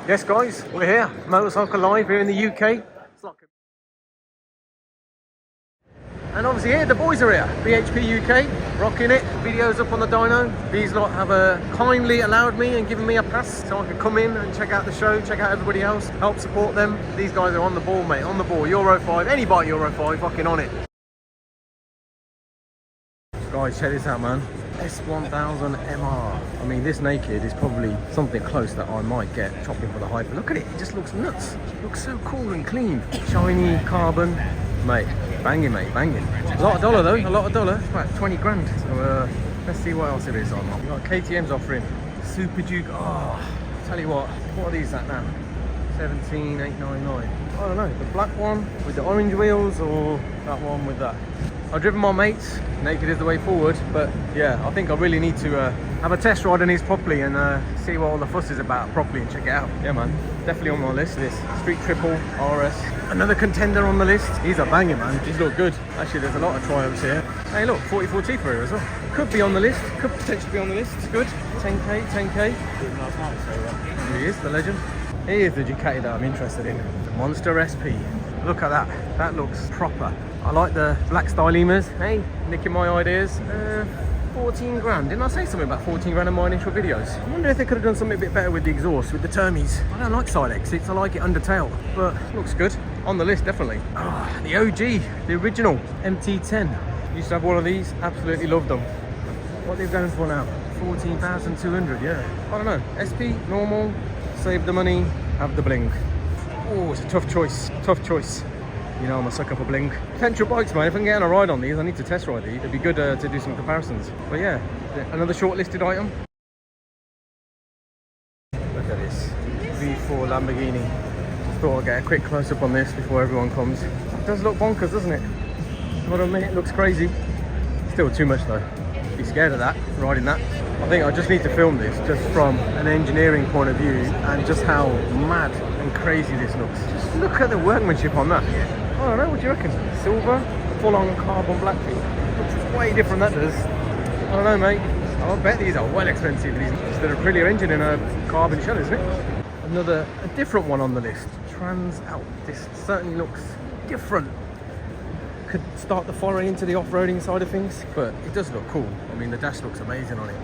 Yes guys, we're here, Motorcycle Live here in the UK. And obviously here, the boys are here, BHPUK, rocking it, videos up on the dyno. These lot have kindly allowed me and given me a pass so I can come in and check out the show, check out everybody else, help support them. These guys are on the ball, mate, on the ball. Euro 5, any bike Euro 5, fucking on it. Guys, check this out, man. S1000 MR. I mean, this naked is probably something close that I might get chopping for the hyper. Look at it, it just looks nuts. It looks so cool and clean. Shiny carbon. Mate, banging, mate, banging. A lot of dollar though, a lot of dollar. It's about 20 grand. So let's see what else it is on. We've got KTM's offering. Super Duke. Oh, tell you what are these at now? 17,899. I don't know, the black one with the orange wheels or that one with that. I've driven my mates, naked is the way forward, but yeah, I think I really need to have a test ride on these properly and see what all the fuss is about properly and check it out. Yeah man, definitely on my list, this Street Triple RS. Another contender on the list. These are banging, man, these look good. Actually, there's a lot of Triumphs here. Hey look, 44T for here as well. Could be on the list, could potentially be on the list, it's good. 10k, 10k. He is the legend. Here's the Ducati that I'm interested in, the Monster SP. Look at that, that looks proper. I like the black style lemurs. Hey, nicking my ideas. 14 grand. Didn't I say something about 14 grand in my initial videos? I wonder if they could have done something a bit better with the exhaust, with the termies. I don't like side exits, I like it under tail, but looks good. On the list, definitely. Oh, the OG, the original MT10. Used to have one of these, absolutely loved them. What are they going for now? 14,200, yeah. I don't know. SP, normal, save the money, have the bling. Oh, it's a tough choice, tough choice. You know, I'm a sucker for bling. Potential bikes, man. If I can get on a ride on these, I need to test ride these. It'd be good to do some comparisons. But yeah, another shortlisted item. Look at this V4 Lamborghini. Just thought I'd get a quick close-up on this before everyone comes. It does look bonkers, doesn't it? What I mean, it looks crazy. Still too much though. Be scared of that, riding that. I think I just need to film this just from an engineering point of view and just how mad and crazy this looks. Just look at the workmanship on that. I don't know, what do you reckon? Silver, full-on carbon black feel. Looks way different, that does. I don't know, mate. I bet these are well expensive. It's the Aprilia engine in a carbon shell, isn't it? A different one on the list. Trans Out. This certainly looks different. Could start the foray into the off-roading side of things, but it does look cool. I mean, the dash looks amazing on it.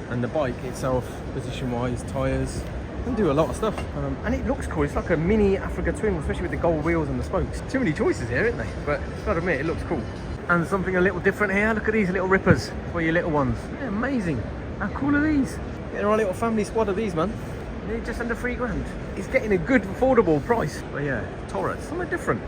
And the bike itself, position-wise, tyres, can do a lot of stuff. And it looks cool. It's like a mini Africa Twin, especially with the gold wheels and the spokes. Too many choices here, isn't they? But I've got to admit, it looks cool. And something a little different here. Look at these little rippers for your little ones. They're amazing. How cool are these? Getting our little family squad of these, man. They're just under 3 grand. It's getting a good, affordable price. But yeah, Taurus, something different.